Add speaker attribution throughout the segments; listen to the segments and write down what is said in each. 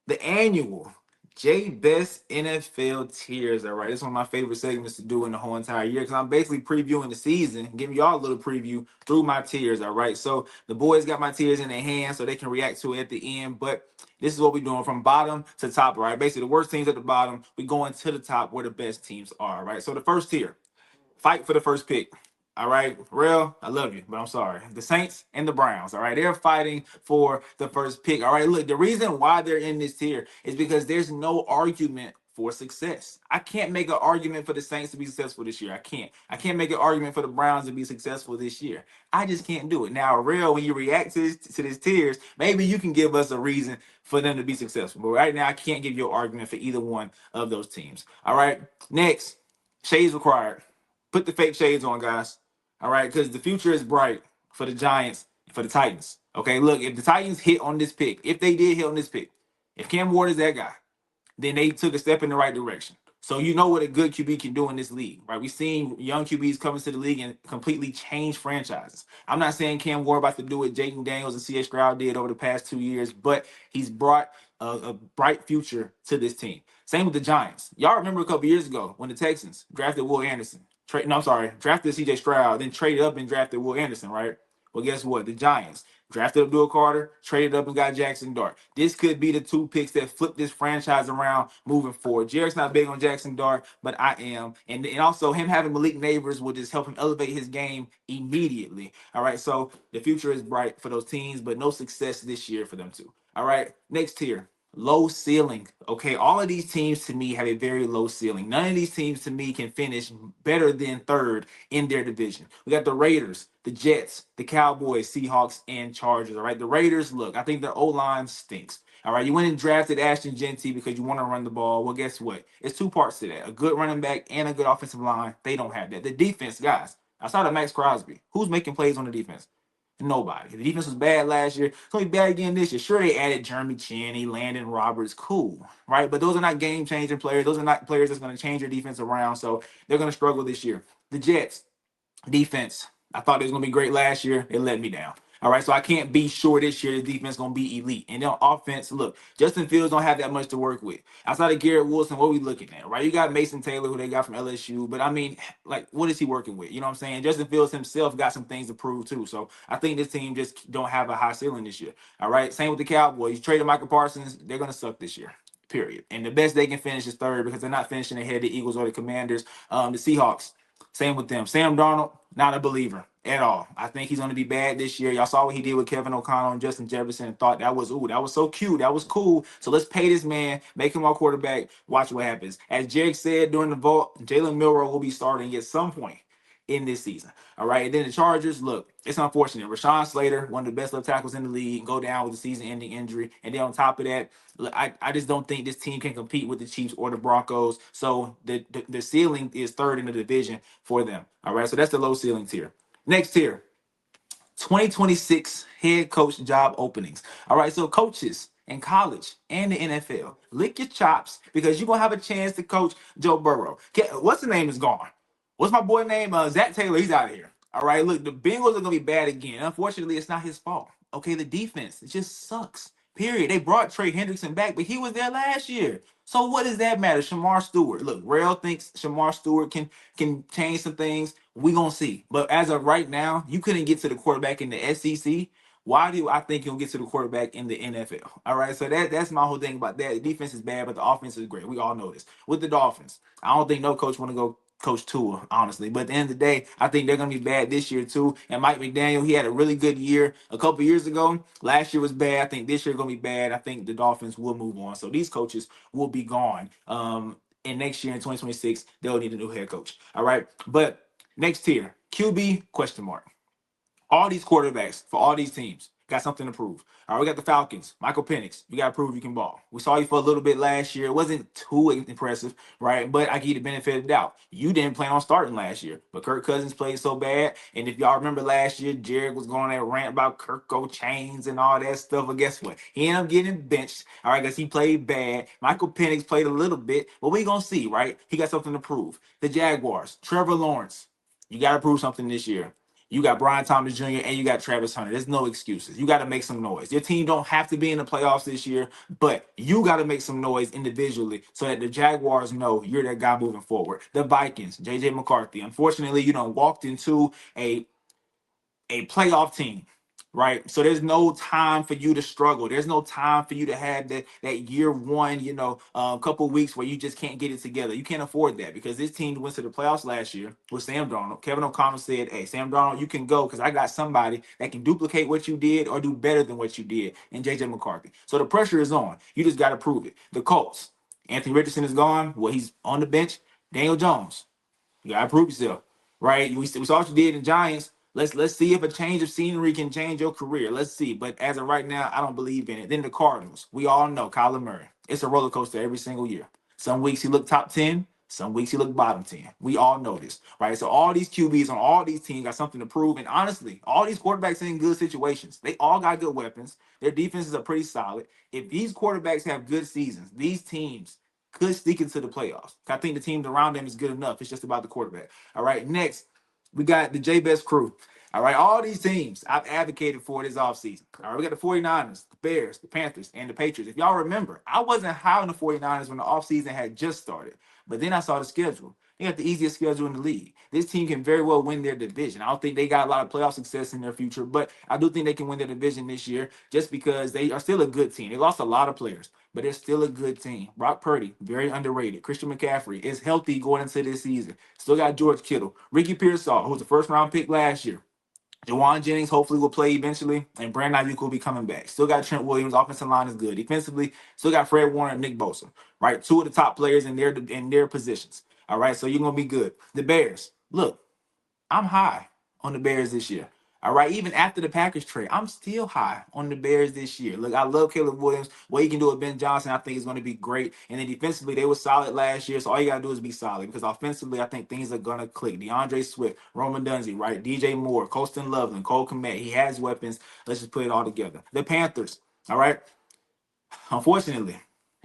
Speaker 1: the annual Bess NFL tiers. All right, it's one of my favorite segments to do in the whole entire year because I'm basically previewing the season, giving y'all a little preview through my tiers. All right, so the boys got my tiers in their hands so they can react to it at the end. But this is what we're doing from bottom to top. All right, basically the worst teams at the bottom, we going to the top where the best teams are. All right, so the first tier, fight for the first pick. All right, Rell, I love you, but I'm sorry. The Saints and the Browns, all right, they're fighting for the first pick. All right, look, the reason why they're in this tier is because there's no argument for success. I can't make an argument for the Saints to be successful this year. I can't. I can't make an argument for the Browns to be successful this year. I just can't do it. Now, Rell, when you react to this tiers, maybe you can give us a reason for them to be successful. But right now, I can't give you an argument for either one of those teams. All right, next, shades required. Put the fake shades on, guys. All right, because the future is bright for the Giants, for the Titans. Okay, look, if the Titans hit on this pick, if they did hit on this pick, if Cam Ward is that guy, then they took a step in the right direction. So you know what a good QB can do in this league, right? We've seen young QBs come into the league and completely change franchises. I'm not saying Cam Ward about to do what Jaden Daniels and C.H. Stroud did over the past 2 years, but he's brought a bright future to this team. Same with the Giants. Y'all remember a couple years ago when the Texans drafted Will Anderson. Drafted C.J. Stroud, then traded up and drafted Will Anderson, right? Well, guess what? The Giants drafted Abdul Carter, traded up and got Jackson Dart. This could be the two picks that flip this franchise around moving forward. Jerrick's not big on Jackson Dart, but I am. And also him having Malik Neighbors will just help him elevate his game immediately. All right, so the future is bright for those teams, but no success this year for them too. All right, next tier. Low ceiling. Okay, all of these teams to me have a very low ceiling. None of these teams to me can finish better than third in their division. We got the Raiders, the Jets, the Cowboys, Seahawks, and Chargers. All right, the Raiders, look, I think their O line stinks. All right, you went and drafted Ashton Genty because you want to run the ball. Well, guess what? It's two parts to that: a good running back and a good offensive line. They don't have that. The defense, guys, outside of Max Crosby, who's making plays on the defense? Nobody. The defense was bad last year. It's gonna be bad again this year. Sure, they added Jeremy Cheney, Landon Roberts, cool, right? But those are not game-changing players. Those are not players that's gonna change your defense around. So they're gonna struggle this year. The Jets defense. I thought it was gonna be great last year. It let me down. All right, so I can't be sure this year the defense gonna be elite. And then offense, look, Justin Fields don't have that much to work with. Outside of Garrett Wilson, what are we looking at? Right, you got Mason Taylor, who they got from LSU, but I mean, like, what is he working with? You know what I'm saying? Justin Fields himself got some things to prove too. So I think this team just don't have a high ceiling this year. All right, same with the Cowboys. You traded Michael Parsons, they're gonna suck this year. Period. And the best they can finish is third because they're not finishing ahead of the Eagles or the Commanders. The Seahawks. Same with them. Sam Darnold, not a believer at all. I think he's going to be bad this year. Y'all saw what he did with Kevin O'Connell and Justin Jefferson and thought that was so cute. That was cool. So let's pay this man, make him our quarterback. Watch what happens. As Jerrick said during the vote, Jalen Milroe will be starting at some point in this season. All right. And then the Chargers, look, it's unfortunate. Rashawn Slater, one of the best left tackles in the league, go down with a season-ending injury. And then on top of that, look, I just don't think this team can compete with the Chiefs or the Broncos. So the ceiling is third in the division for them. All right. So that's the low ceiling tier. Next tier, 2026 head coach job openings. All right, so coaches in college and the NFL, lick your chops because you're gonna have a chance to coach Joe Burrow. What's the name is gone? What's my boy name? Zach Taylor. He's out of here. All right, look, the Bengals are gonna be bad again. Unfortunately, it's not his fault. Okay, the defense it just sucks. Period. They brought Trey Hendrickson back, but he was there last year. So what does that matter? Shamar Stewart. Look, Rell thinks Shamar Stewart can change some things. We gonna see. But as of right now, you couldn't get to the quarterback in the SEC. Why do I think you'll get to the quarterback in the NFL? All right, so that's my whole thing about that. The defense is bad, but the offense is great. We all know this. With the Dolphins, I don't think no coach want to go coach Tua, honestly. But at the end of the day, I think they're gonna be bad this year too. And Mike McDaniel, he had a really good year a couple years ago. Last year was bad. I think this year gonna be bad. I think the Dolphins will move on. So these coaches will be gone. And next year in 2026, they'll need a new head coach. All right, but next tier, QB question mark. All these quarterbacks for all these teams got something to prove. All right, we got the Falcons, Michael Penix. You got to prove you can ball. We saw you for a little bit last year. It wasn't too impressive, right? But I give you the benefit of the doubt. You didn't plan on starting last year, but Kirk Cousins played so bad. And if y'all remember last year, Jerrick was going that rant about Kirk chains and all that stuff. But guess what? He ended up getting benched, all right, because he played bad. Michael Penix played a little bit, but we going to see, right? He got something to prove. The Jaguars, Trevor Lawrence. You got to prove something this year. You got Brian Thomas Jr. and you got Travis Hunter. There's no excuses. You got to make some noise. Your team don't have to be in the playoffs this year, but you got to make some noise individually so that the Jaguars know you're that guy moving forward. The Vikings, JJ McCarthy. Unfortunately, you done walked into a playoff team, right? So there's no time for you to struggle. There's no time for you to have that year one, couple weeks where you just can't get it together. You can't afford that because this team went to the playoffs last year with Sam Darnold. Kevin O'Connell said, "Hey, Sam Darnold, you can go because I got somebody that can duplicate what you did or do better than what you did." And JJ McCarthy. So the pressure is on. You just got to prove it. The Colts. Anthony Richardson is gone. Well, he's on the bench. Daniel Jones. You gotta prove yourself, right? We saw what you did in Giants. Let's see if a change of scenery can change your career. Let's see. But as of right now, I don't believe in it. Then the Cardinals. We all know Kyler Murray. It's a roller coaster every single year. Some weeks he looked top 10. Some weeks he looked bottom 10. We all know this, right? So all these QBs on all these teams got something to prove. And honestly, all these quarterbacks in good situations. They all got good weapons. Their defenses are pretty solid. If these quarterbacks have good seasons, these teams could sneak into the playoffs. I think the teams around them is good enough. It's just about the quarterback. All right, next, we got the Bess crew. All right, all these teams I've advocated for this offseason. All right, we got the 49ers, the Bears, the Panthers, and the Patriots. If y'all remember, I wasn't high on the 49ers when the offseason had just started. But then I saw the schedule. They got the easiest schedule in the league. This team can very well win their division. I don't think they got a lot of playoff success in their future, but I do think they can win their division this year just because they are still a good team. They lost a lot of players, but they're still a good team. Brock Purdy, very underrated. Christian McCaffrey is healthy going into this season. Still got George Kittle. Ricky Pearsall, who was the first round pick last year. Jawan Jennings hopefully will play eventually, and Brandon Ayuk will be coming back. Still got Trent Williams. Offensive line is good. Defensively, still got Fred Warner and Nick Bosa. Right, two of the top players in their positions. All right, so you're gonna be good. The Bears, look, I'm high on the Bears this year. All right, even after the Packers trade, I'm still high on the Bears this year. Look, I love Caleb Williams. What he can do with Ben Johnson, I think is going to be great. And then defensively, they were solid last year, so all you got to do is be solid because offensively, I think things are going to click. DeAndre Swift, Roman Dunzy, right? DJ Moore, Colston Loveland, Cole Kmet. He has weapons. Let's just put it all together. The Panthers, all right? Unfortunately,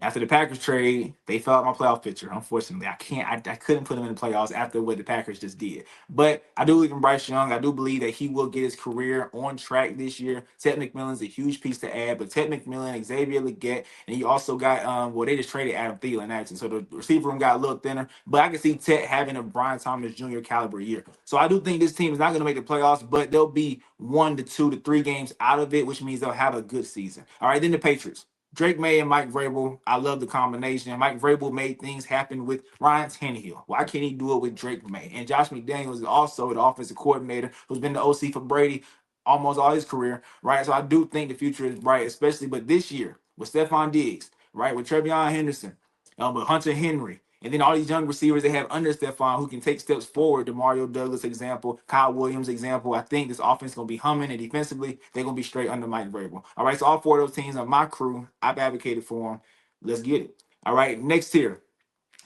Speaker 1: after the Packers trade, they fell out my playoff picture. Unfortunately, I couldn't put them in the playoffs after what the Packers just did. But I do believe in Bryce Young. I do believe that he will get his career on track this year. Ted McMillan's a huge piece to add, but Ted McMillan, Xavier Legette, and you also got they just traded Adam Thielen actually, so the receiver room got a little thinner. But I can see Ted having a Brian Thomas Jr. caliber year. So I do think this team is not going to make the playoffs, but they'll be 1 to 2 to 3 games out of it, which means they'll have a good season. All right, then the Patriots. Drake May and Mike Vrabel, I love the combination. Mike Vrabel made things happen with Ryan Tannehill. Why can't he do it with Drake May? And Josh McDaniels is also the offensive coordinator who's been the OC for Brady almost all his career, right? So I do think the future is bright, especially but this year with Stephon Diggs, right? With Trevion Henderson, with Hunter Henry, and then all these young receivers they have under Stephon who can take steps forward. The Mario Douglas example, Kyle Williams example. I think this offense is going to be humming, and defensively, they're going to be straight under Mike Vrabel. All right, so all 4 of those teams are my crew. I've advocated for them. Let's get it. All right, next tier.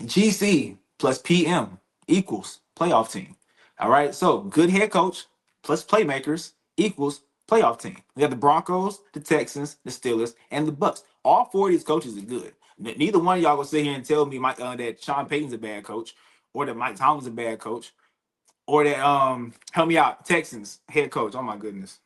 Speaker 1: GC plus PM equals playoff team. All right, so good head coach plus playmakers equals playoff team. We got the Broncos, the Texans, the Steelers, and the Bucks. All 4 of these coaches are good. Neither one of y'all gonna sit here and tell me that Sean Payton's a bad coach, or that Mike Tomlin's a bad coach, or that help me out, Texans head coach. Oh my goodness.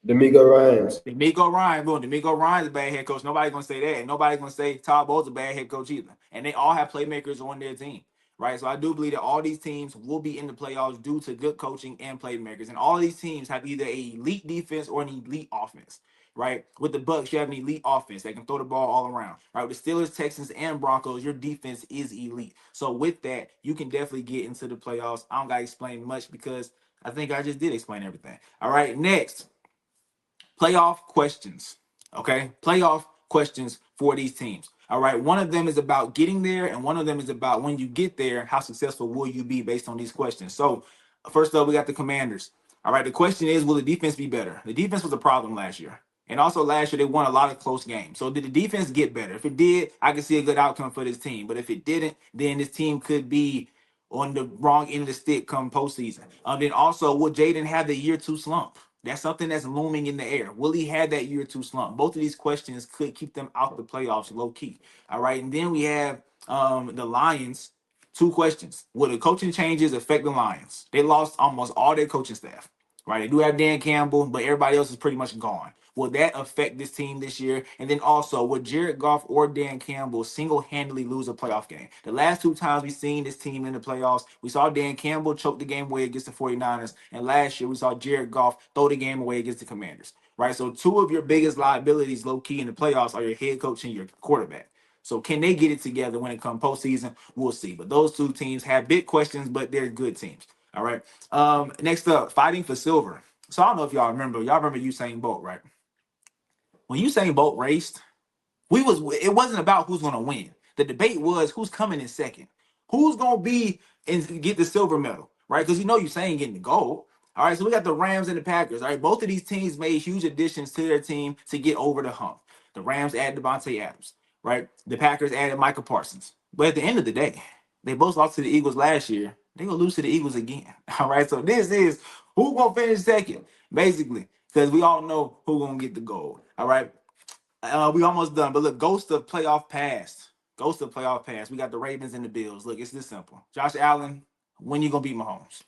Speaker 2: D'Amico Ryans.
Speaker 1: D'Amico Ryan, boom. D'Amico Ryan's a bad head coach. Nobody's gonna say that. And nobody's gonna say Todd Bowles a bad head coach either. And they all have playmakers on their team, right? So I do believe that all these teams will be in the playoffs due to good coaching and playmakers. And all of these teams have either an elite defense or an elite offense, right? With the Bucks, you have an elite offense that can throw the ball all around, right? With the Steelers, Texans, and Broncos, your defense is elite. So with that, you can definitely get into the playoffs. I don't gotta explain much because I think I just did explain everything. All right, next. Playoff questions. Okay. Playoff questions for these teams. All right. One of them is about getting there, and one of them is about when you get there, how successful will you be based on these questions? So, first up, we got the Commanders. All right. The question is, will the defense be better? The defense was a problem last year. And also last year, they won a lot of close games. So, did the defense get better? If it did, I could see a good outcome for this team. But if it didn't, then this team could be on the wrong end of the stick come postseason. Then also, will Jaden have the year 2 slump? That's something that's looming in the air. Will he have that year 2 slump? Both of these questions could keep them out the playoffs low key. All right. And then we have the Lions. 2 questions. Will the coaching changes affect the Lions? They lost almost all their coaching staff. right? They do have Dan Campbell, but everybody else is pretty much gone. Will that affect this team this year? And then also, will Jerrick Goff or Dan Campbell single-handedly lose a playoff game? The last two times we've seen this team in the playoffs, we saw Dan Campbell choke the game away against the 49ers. And last year, we saw Jerrick Goff throw the game away against the Commanders, right? So two of your biggest liabilities, low-key, in the playoffs are your head coach and your quarterback. So can they get it together when it comes postseason? We'll see. But those two teams have big questions, but they're good teams. All right. Next up, fighting for silver. So I don't know if y'all remember. Y'all remember Usain Bolt, right? When Usain Bolt raced, it wasn't about who's gonna win. The debate was who's coming in second, who's gonna be and get the silver medal, right? Because Usain getting the gold. All right, so we got the Rams and the Packers. All right, both of these teams made huge additions to their team to get over the hump. The Rams added Devontae Adams, right? The Packers added Michael Parsons. But at the end of the day, they both lost to the Eagles last year. They're gonna lose to the Eagles again. All right, so this is who gonna finish second, basically, because we all know who gonna get the gold. All right. We almost done, but look, ghost of playoff past. Ghost of playoff past. We got the Ravens and the Bills. Look, it's this simple. Josh Allen, when you gonna beat Mahomes?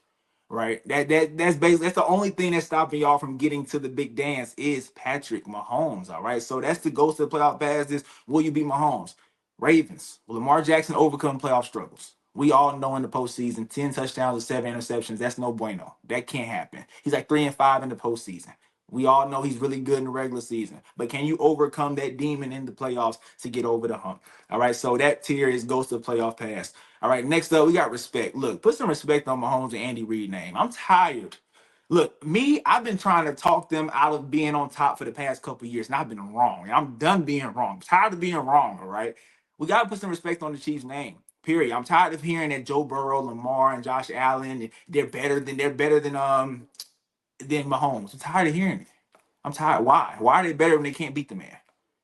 Speaker 1: Right? That's basically that's the only thing that's stopping y'all from getting to the big dance is Patrick Mahomes. All right. So that's the ghost of playoff past is will you beat Mahomes? Ravens. Will Lamar Jackson overcome playoff struggles? We all know in the postseason, 10 touchdowns and 7 interceptions. That's no bueno. That can't happen. He's like 3-5 in the postseason. We all know he's really good in the regular season, but can you overcome that demon in the playoffs to get over the hump? All right, so that tier is goes to playoff pass. All right, next up, we got respect. Look, put some respect on Mahomes and Andy Reid name. I'm tired. Look, I've been trying to talk them out of being on top for the past couple of years, and I've been wrong. I'm done being wrong. I'm tired of being wrong, all right? We got to put some respect on the Chiefs' name. Period. I'm tired of hearing that Joe Burrow, Lamar, and Josh Allen, they're better than Mahomes. I'm tired of hearing it. I'm tired. Why? Why are they better when they can't beat the man?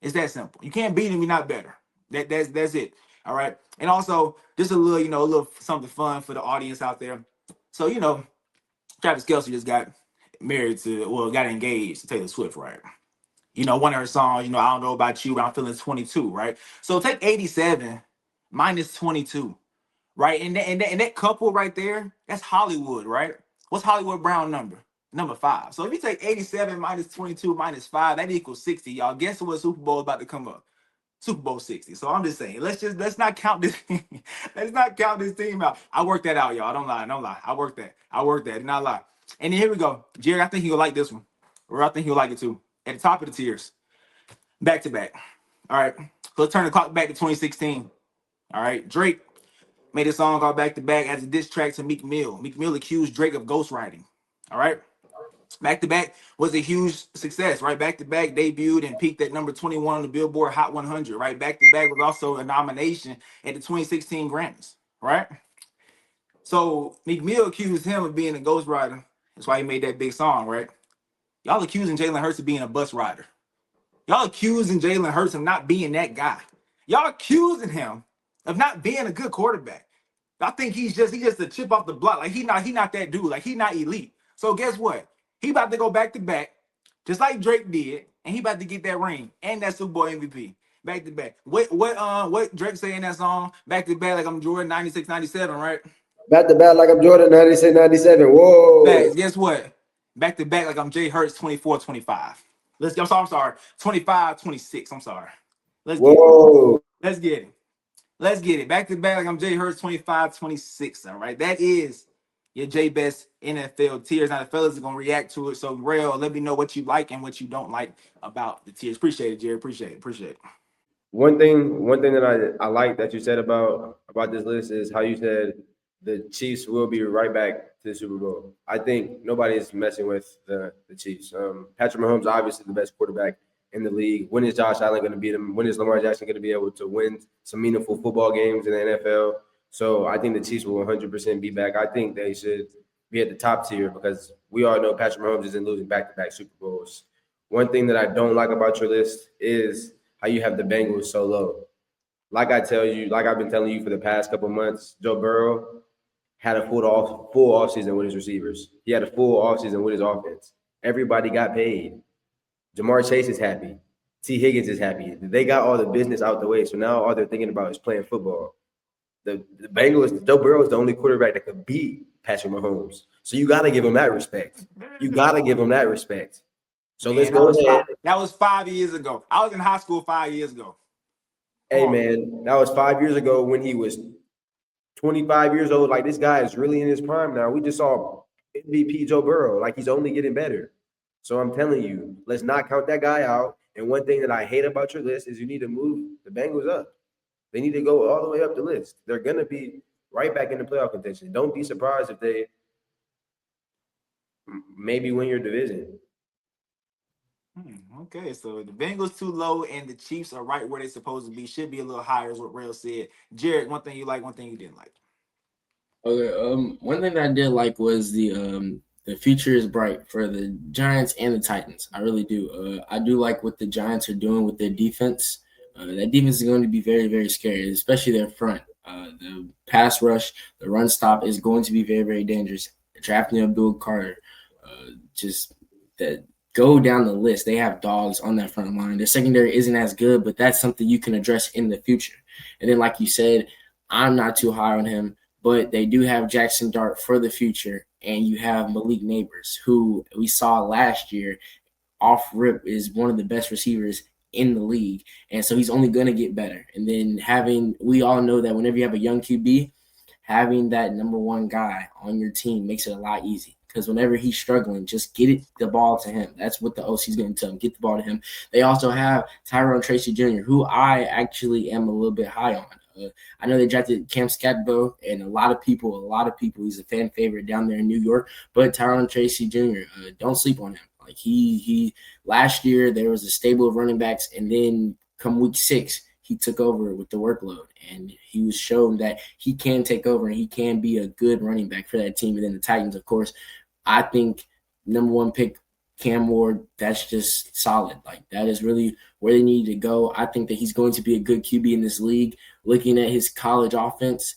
Speaker 1: It's that simple. You can't beat him, you're not better. That's it. All right. And also, just a little something fun for the audience out there. So, Travis Kelce just got engaged to Taylor Swift, right? One of her songs, I don't know about you, but I'm feeling 22, right? So take 87 minus 22, right? And that couple right there, that's Hollywood, right? What's Hollywood Brown number? Number 5. So if you take 87 minus 22 minus 5, that equals 60. Y'all guess what Super Bowl is about to come up? Super Bowl 60. So I'm just saying, let's not count this. Let's not count this team out. I worked that out, y'all. Don't lie. I worked that. Did not lie. And then here we go. Jerry, I think he'll like this one. Or I think he'll like it too. At the top of the tiers. Back to back. All right. So let's turn the clock back to 2016. All right. Drake made a song called Back to Back as a diss track to Meek Mill. Meek Mill accused Drake of ghostwriting. All right. Back to Back was a huge success, right? Back to Back debuted and peaked at number 21 on the Billboard Hot 100, right? Back to Back was also a nomination at the 2016 Grammys, right? So Meek Mill accused him of being a ghostwriter. That's why he made that big song, right? Y'all accusing Jalen Hurts of being a bus rider. Y'all accusing Jalen Hurts of not being that guy. Y'all accusing him of not being a good quarterback. I think he's just a chip off the block. Like he not that dude. Like he not elite. So guess what? He about to go back to back, just like Drake did, and he about to get that ring and that Super Bowl MVP back to back. What Drake say in that song? Back to back like I'm Jordan 96, 97, right?
Speaker 2: Back to back like I'm Jordan 96, 97. Whoa.
Speaker 1: Facts. Guess what? Back to back like I'm Jay Hurts 24, 25. I'm sorry. 25, 26. I'm sorry. Let's get it.
Speaker 2: Whoa.
Speaker 1: Let's get it. Let's get it. Back to back like I'm Jay Hurts 25, 26. All right. That is your J Best NFL tiers. Now the fellas are gonna react to it. So Rell, let me know what you like and what you don't like about the tiers. Appreciate it, Jerry. Appreciate it.
Speaker 2: One thing that I like that you said about this list is how you said the Chiefs will be right back to the Super Bowl. I think nobody is messing with the Chiefs. Patrick Mahomes obviously the best quarterback in the league. When is Josh Allen going to beat him? When is Lamar Jackson going to be able to win some meaningful football games in the NFL? So I think the Chiefs will 100% be back. I think they should be at the top tier because we all know Patrick Mahomes isn't losing back-to-back Super Bowls. One thing that I don't like about your list is how you have the Bengals so low. Like I've been telling you for the past couple months, Joe Burrow had a full offseason with his receivers. He had a full offseason with his offense. Everybody got paid. Jamar Chase is happy. T. Higgins is happy. They got all the business out the way, so now all they're thinking about is playing football. the Bengals, Joe Burrow is the only quarterback that could beat Patrick Mahomes. So you got to give him that respect. You got to give him that respect. So let's
Speaker 1: Man, that
Speaker 2: go
Speaker 1: was
Speaker 2: ahead.
Speaker 1: 5 years ago. I was in high school 5 years ago. Come
Speaker 2: Hey,
Speaker 1: on.
Speaker 2: man, that was 5 years ago when he was 25 years old. Like, this guy is really in his prime now. We just saw MVP Joe Burrow. Like, he's only getting better. So I'm telling you, let's not count that guy out. And one thing that I hate about your list is you need to move the Bengals up. They need to go all the way up the list. They're going to be right back in the playoff contention. Don't be surprised if they maybe win your division.
Speaker 1: Okay, so the Bengals too low and the Chiefs are right where they're supposed to be. Should be a little higher, is what Rell said. Jerrick, one thing you like, one thing you didn't like.
Speaker 3: Okay, one thing that I did like was the future is bright for the Giants and the Titans. I really do. I do like what the Giants are doing with their defense. That defense is going to be very, very scary, especially their front. The pass rush, the run stop is going to be very, very dangerous. Drafting Abdul Carter, just that go down the list. They have dogs on that front line. Their secondary isn't as good, but that's something you can address in the future. And then, like you said, I'm not too high on him, but they do have Jackson Dart for the future, and you have Malik Neighbors, who we saw last year off rip is one of the best receivers in the league, and so he's only going to get better. And then we all know that whenever you have a young QB, having that number one guy on your team makes it a lot easy. Because whenever he's struggling, just the ball to him. That's what the OC is going to tell him. Get the ball to him. They also have Tyrone Tracy Jr., who I actually am a little bit high on. I know they drafted Cam Scatbo, and a lot of people, he's a fan favorite down there in New York. But Tyrone Tracy Jr., don't sleep on him. Like he last year there was a stable of running backs, and then come week 6, he took over with the workload, and he was shown that he can take over and he can be a good running back for that team. And then the Titans, of course, I think number 1 pick Cam Ward, that's just solid. Like, that is really where they need to go. I think that he's going to be a good QB in this league. Looking at his college offense,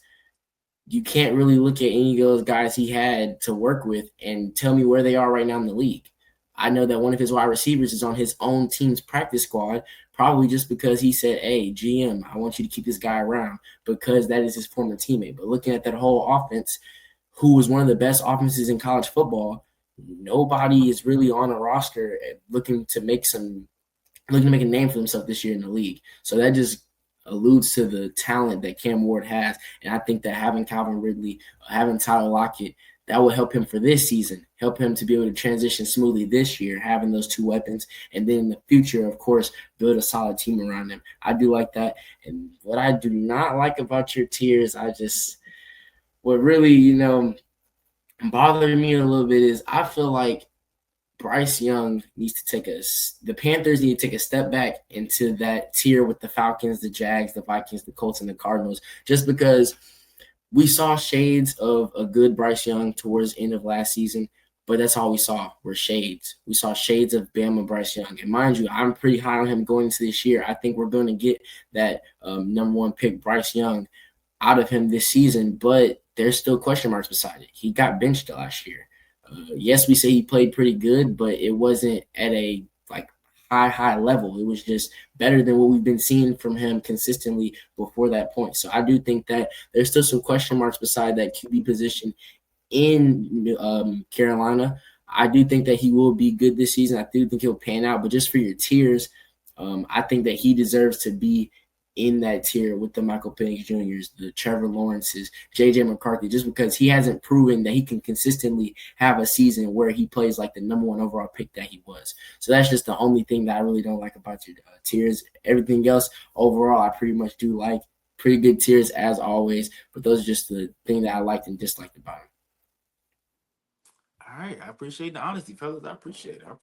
Speaker 3: you can't really look at any of those guys he had to work with and tell me where they are right now in the league. I know that one of his wide receivers is on his own team's practice squad, probably just because he said, hey, GM, I want you to keep this guy around because that is his former teammate. But looking at that whole offense, who was one of the best offenses in college football, nobody is really on a roster looking to make a name for themselves this year in the league. So that just alludes to the talent that Cam Ward has. And I think that having Calvin Ridley, having Tyler Lockett, that will help him for this season, help him to be able to transition smoothly this year, having those 2 weapons. And then in the future, of course, build a solid team around him. I do like that. And what I do not like about your tiers, what really, bothered me a little bit is I feel like Bryce Young needs to the Panthers need to take a step back into that tier with the Falcons, the Jags, the Vikings, the Colts, and the Cardinals, just because we saw shades of a good Bryce Young towards the end of last season, but that's all we saw were shades. We saw shades of Bama Bryce Young. And mind you, I'm pretty high on him going into this year. I think we're going to get that number 1 pick Bryce Young out of him this season, but there's still question marks beside it. He got benched last year. Yes, we say he played pretty good, but it wasn't at a high level. It was just better than what we've been seeing from him consistently before that point. So I do think that there's still some question marks beside that QB position in Carolina. I do think that he will be good this season. I do think he'll pan out, but just for your tiers, I think that he deserves to be in that tier with the Michael Penix Jr.'s, the Trevor Lawrence's, J.J. McCarthy, just because he hasn't proven that he can consistently have a season where he plays like the number 1 overall pick that he was. So that's just the only thing that I really don't like about your tiers. Everything else, overall, I pretty much do like. Pretty good tiers as always, but those are just the thing that I liked and disliked about him.
Speaker 1: All right, I appreciate the honesty, fellas. I appreciate it.